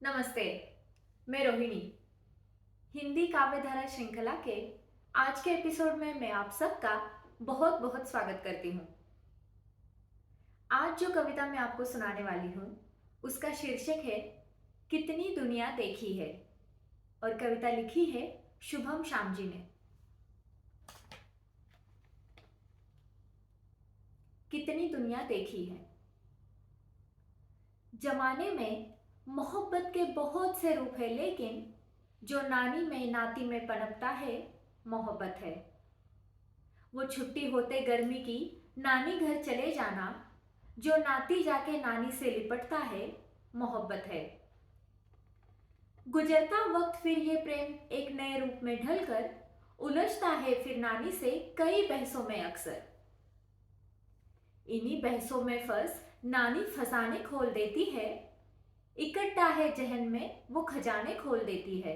नमस्ते। मैं रोहिणी हिंदी काव्यधारा श्रृंखला के आज के एपिसोड में मैं आप सबका बहुत बहुत स्वागत करती हूँ। आज जो कविता मैं आपको सुनाने वाली हूँ उसका शीर्षक है कितनी दुनिया देखी है और कविता लिखी है शुभम श्याम जी ने। कितनी दुनिया देखी है। जमाने में मोहब्बत के बहुत से रूप है, लेकिन जो नानी में नाती में पनपता है मोहब्बत है। वो छुट्टी होते गर्मी की नानी घर चले जाना, जो नाती जाके नानी से लिपटता है मोहब्बत है। गुजरता वक्त फिर ये प्रेम एक नए रूप में ढलकर उलझता है फिर नानी से कई बहसों में अक्सर। इन्हीं बहसों में फंस नानी फसाने खोल देती है, इकट्ठा है जहन में वो खजाने खोल देती है।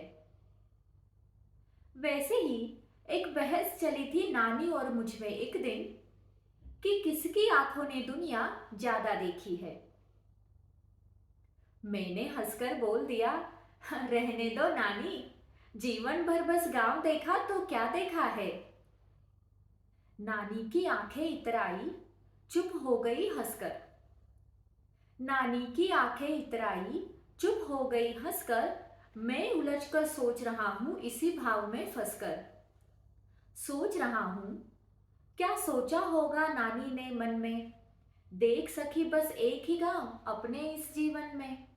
वैसे ही एक बहस चली थी नानी और मुझ में एक दिन कि किसकी आंखों ने दुनिया ज्यादा देखी है। मैंने हंसकर बोल दिया, रहने दो नानी, जीवन भर बस गांव देखा तो क्या देखा है। नानी की आंखें इतराई, चुप हो गई हंसकर। नानी की आंखें इतराई, चुप हो गई हंसकर। मैं उलझकर सोच रहा हूं इसी भाव में फंसकर। सोच रहा हूं क्या सोचा होगा नानी ने मन में, देख सकी बस एक ही गांव अपने इस जीवन में।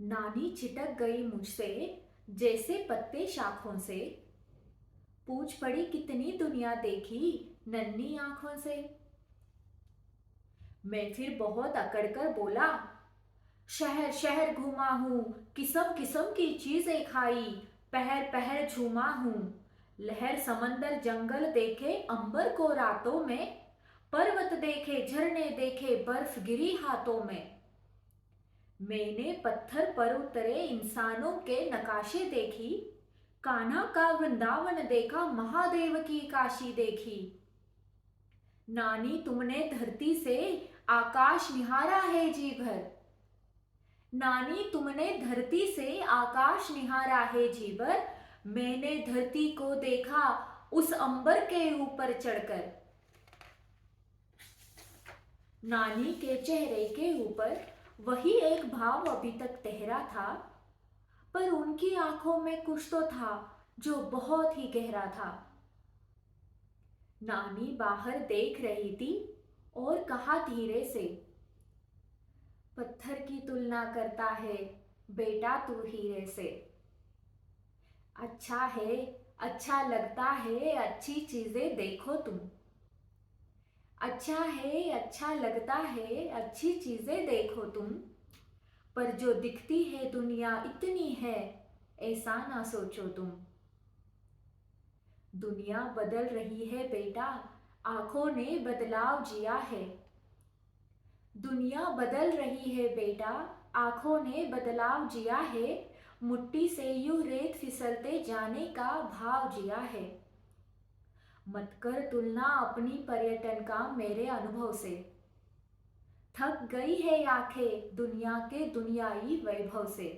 नानी चिटक गई मुझसे जैसे पत्ते शाखों से, पूछ पड़ी कितनी दुनिया देखी नन्ही आंखों से। मैं फिर बहुत अकड़कर बोला, शहर शहर घूमा हूं, किस्म किस्म की चीजें खाई, पहर पहर झूमा हूं। लहर समंदर जंगल देखे अंबर को रातों में, पर्वत देखे झरने देखे बर्फ गिरी हाथों में। मैंने पत्थर पर उतरे इंसानों के नकाशे देखी, कान्हा का वृंदावन देखा महादेव की काशी देखी। नानी तुमने धरती से आकाश निहारा है जी भर, नानी तुमने धरती से आकाश निहारा है जी भर। मैंने धरती को देखा उस अंबर के ऊपर चढ़कर। नानी के चेहरे के ऊपर वही एक भाव अभी तक ठहरा था, पर उनकी आंखों में कुछ तो था जो बहुत ही गहरा था। नानी बाहर देख रही थी और कहा धीरे से, पत्थर की तुलना करता है बेटा तू हीरे से। अच्छा है, अच्छा लगता है, अच्छी चीजें देखो तुम। अच्छा है, अच्छा लगता है, अच्छी चीजें देखो तुम। पर जो दिखती है दुनिया इतनी है, ऐसा ना सोचो तुम। दुनिया बदल रही है बेटा, आंखों ने बदलाव जिया है। दुनिया बदल रही है बेटा, आंखों ने बदलाव जिया है। मुट्ठी से यूं रेत फिसलते जाने का भाव जिया है। मत कर तुलना अपनी पर्यटन का मेरे अनुभव से, थक गई है आंखें दुनिया के दुनियाई वैभव से।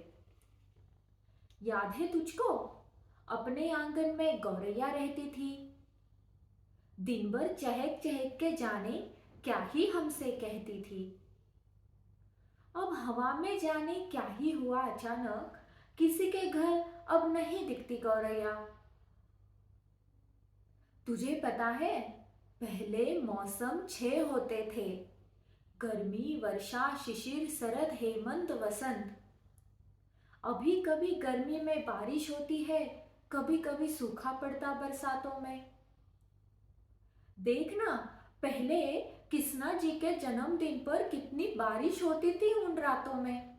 याद है तुझको अपने आंगन में गौरैया रहती थी, दिन भर चहक चहक के जाने क्या ही हमसे कहती थी। अब हवा में जाने क्या ही हुआ अचानक, किसी के घर अब नहीं दिखती गौरैया। तुझे पता है पहले मौसम 6 होते थे, गर्मी वर्षा शिशिर शरद हेमंत वसंत। अभी कभी गर्मी में बारिश होती है, कभी कभी सूखा पड़ता बरसातों में। देखना पहले कृष्णा जी के जन्मदिन पर कितनी बारिश होती थी उन रातों में।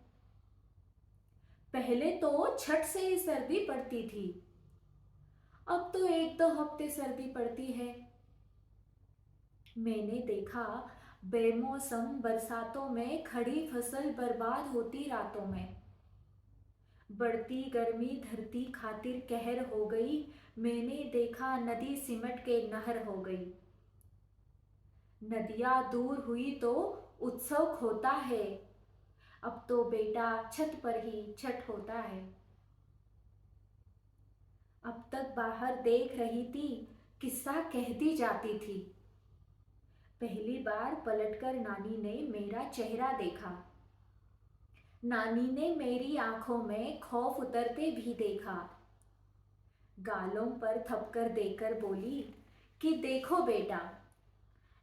पहले तो छठ से ही सर्दी पड़ती थी, अब तो 1-2 हफ्ते सर्दी पड़ती है। मैंने देखा बेमौसम बरसातों में खड़ी फसल बर्बाद होती रातों में। बढ़ती गर्मी धरती खातिर कहर हो गई, मैंने देखा नदी सिमट के नहर हो गई। नदियां दूर हुई तो उत्सव होता है, अब तो बेटा छत पर ही छठ होता है। अब तक बाहर देख रही थी, किस्सा कहती जाती थी। पहली बार पलटकर नानी ने मेरा चेहरा देखा। नानी ने मेरी आंखों में खौफ उतरते भी देखा। गालों पर थपकर देकर बोली कि देखो बेटा,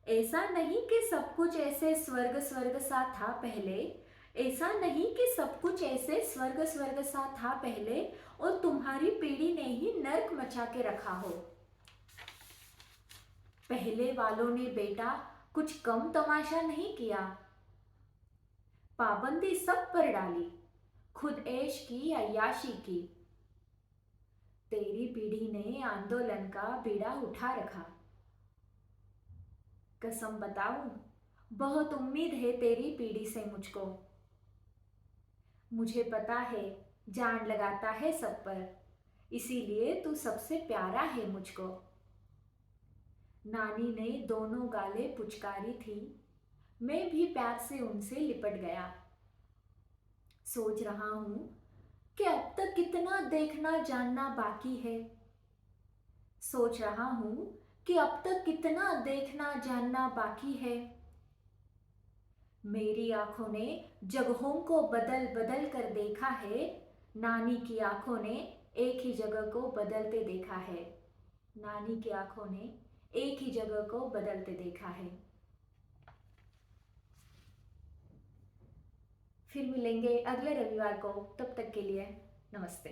ऐसा नहीं कि सब कुछ ऐसे स्वर्ग स्वर्ग सा था पहले, ऐसा नहीं कि सब कुछ ऐसे स्वर्ग स्वर्ग सा था पहले और तुम्हारी पीढ़ी ने ही नर्क मचा के रखा हो। पहले वालों ने बेटा कुछ कम तमाशा नहीं किया। पाबंदी सब पर डाली, खुद ऐश की अय्याशी की। तेरी पीढ़ी ने आंदोलन का बीड़ा उठा रखा। कसम बताऊं, बहुत उम्मीद है तेरी पीढ़ी से मुझको। मुझे पता है जान लगाता है सब पर, इसीलिए तू सबसे प्यारा है मुझको। नानी ने दोनों गालें पुचकारी थी, मैं भी प्यार से उनसे लिपट गया। सोच रहा हूं कि अब तक कितना देखना जानना बाकी है। सोच रहा हूं कि अब तक कितना देखना जानना बाकी है। मेरी आंखों ने जगहों को बदल बदल कर देखा है, नानी की आंखों ने एक ही जगह को बदलते देखा है। नानी की आंखों ने एक ही जगह को बदलते देखा है। फिर मिलेंगे अगले रविवार को, तब तक के लिए नमस्ते।